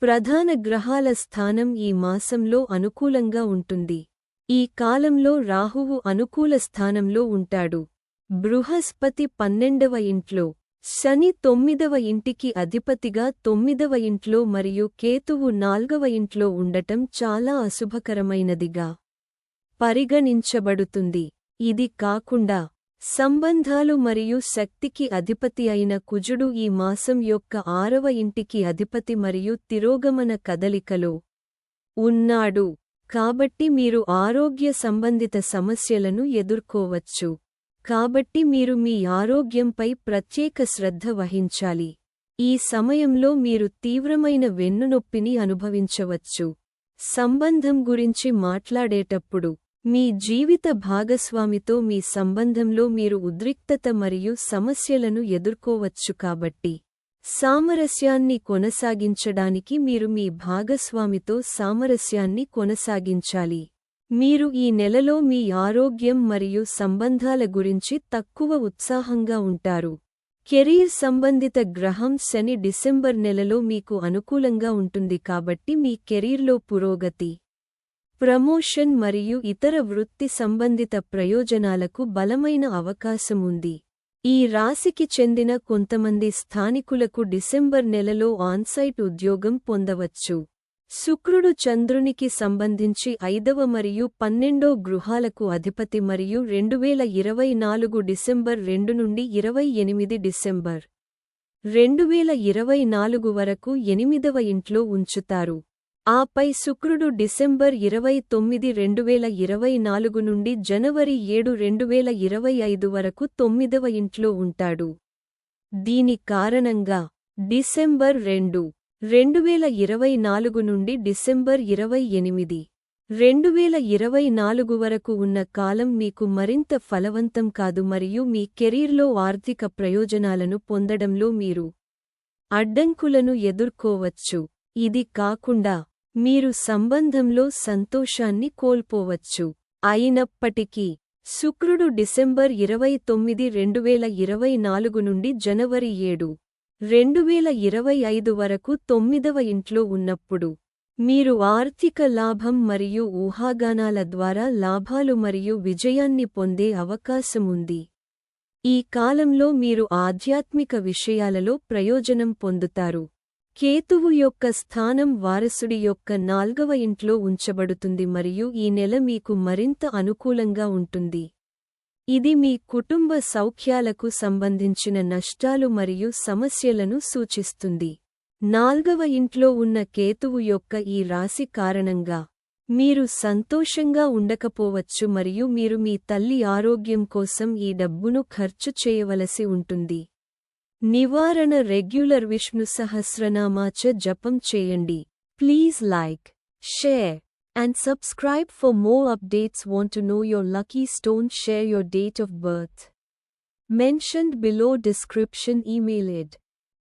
ప్రధాన గ్రహాల స్థానం ఈ మాసంలో అనుకూలంగా ఉంటుంది. ఈ కాలంలో రాహువు అనుకూల స్థానంలో ఉంటాడు. బృహస్పతి 12వ ఇంట్లో, శని 9వ ఇంటికి అధిపతిగా 9వ ఇంట్లో మరియు కేతువు 4వ ఇంట్లో ఉండటం చాలా అశుభకరమైనదిగా పరిగణించబడుతుంది. ఇది కాకుండా సంబంధాలు మరియు శక్తికి అధిపతి అయిన కుజుడు ఈ మాసం యొక్క 6వ ఇంటికి అధిపతి మరియు తిరోగమన కదలికలో ఉన్నాడు. కాబట్టి మీరు ఆరోగ్య సంబంధిత సమస్యలను ఎదుర్కోవచ్చు. కాబట్టి మీరు మీ ఆరోగ్యంపై ప్రత్యేక శ్రద్ధ వహించాలి. ఈ సమయంలో మీరు తీవ్రమైన వెన్నునొప్పిని అనుభవించవచ్చు. సంబంధం గురించి మాట్లాడేటప్పుడు మీ జీవిత భాగస్వామితో మీ సంబంధంలో మీరు ఉద్రిక్తత మరియు సమస్యలను ఎదుర్కోవచ్చు. కాబట్టి సామరస్యాన్ని కొనసాగించడానికి మీరు మీ భాగస్వామితో సామరస్యాన్ని కొనసాగించాలి. మీరు ఈ నెలలో మీ ఆరోగ్యం మరియు సంబంధాల గురించి తక్కువ ఉత్సాహంగా ఉంటారు. కెరీర్ సంబంధిత గ్రహం శని డిసెంబర్ నెలలో మీకు అనుకూలంగా ఉంటుంది కాబట్టి మీ కెరీర్లో పురోగతి, ప్రమోషన్ మరియు ఇతర వృత్తి సంబంధిత ప్రయోజనాలకు బలమైన అవకాశం ఉంది. ఈ రాశికి చెందిన కొంతమంది స్థానికులకు డిసెంబర్ నెలలో ఆన్సైట్ ఉద్యోగం పొందవచ్చు. శుక్రుడు చంద్రునికి సంబంధించి 5వ మరియు 12వ గృహాలకు అధిపతి మరియు 2024 డిసెంబర్ 2 నుండి 28 డిసెంబర్ 2024 వరకు 8వ ఇంట్లో ఉంచుతారు. ఆపై శుక్రుడు డిసెంబర్ 29, 2024 నుండి జనవరి 7, 2025 వరకు 9వ ఇంట్లో ఉంటాడు. దీని కారణంగా డిసెంబర్ 2, 2024 నుండి డిసెంబర్ 28, 2024 వరకు ఉన్న కాలం మీకు మరింత ఫలవంతం కాదు మరియు మీ కెరీర్లో ఆర్థిక ప్రయోజనాలను పొందడంలో మీరు అడ్డంకులను ఎదుర్కోవచ్చు. ఇది కాకుండా మీరు సంబంధంలో సంతోషాన్ని కోల్పోవచ్చు. అయినప్పటికీ శుక్రుడు డిసెంబర్ 29, 2024 నుండి జనవరి 7, 2025 వరకు 9వ ఇంట్లో ఉన్నప్పుడు మీరు ఆర్థిక లాభం మరియు ఊహాగానాల ద్వారా లాభాలు మరియు విజయాన్ని పొందే అవకాశం ఉంది. ఈ కాలంలో మీరు ఆధ్యాత్మిక విషయాలలో ప్రయోజనం పొందుతారు. కేతువు యొక్క స్థానం వారసుడి యొక్క 4వ ఇంట్లో ఉంచబడుతుంది మరియు ఈ నెల మీకు మరింత అనుకూలంగా ఉంటుంది. ఇది మీ కుటుంబ సౌఖ్యాలకు సంబంధించిన నష్టాలు మరియు సమస్యలను సూచిస్తుంది. 4వ ఇంట్లో ఉన్న కేతువు యొక్క ఈ రాశి కారణంగా మీరు సంతోషంగా ఉండకపోవచ్చు మరియు మీరు మీ తల్లి ఆరోగ్యం కోసం ఈ డబ్బును ఖర్చు చేయవలసి ఉంటుంది. నివారణ రెగ్యులర్ విష్ణు సహస్రనామాచ జపం చేయండి. Please like, share and subscribe for more updates. Want to know your lucky stone? Share your date of birth mentioned below description. Email it.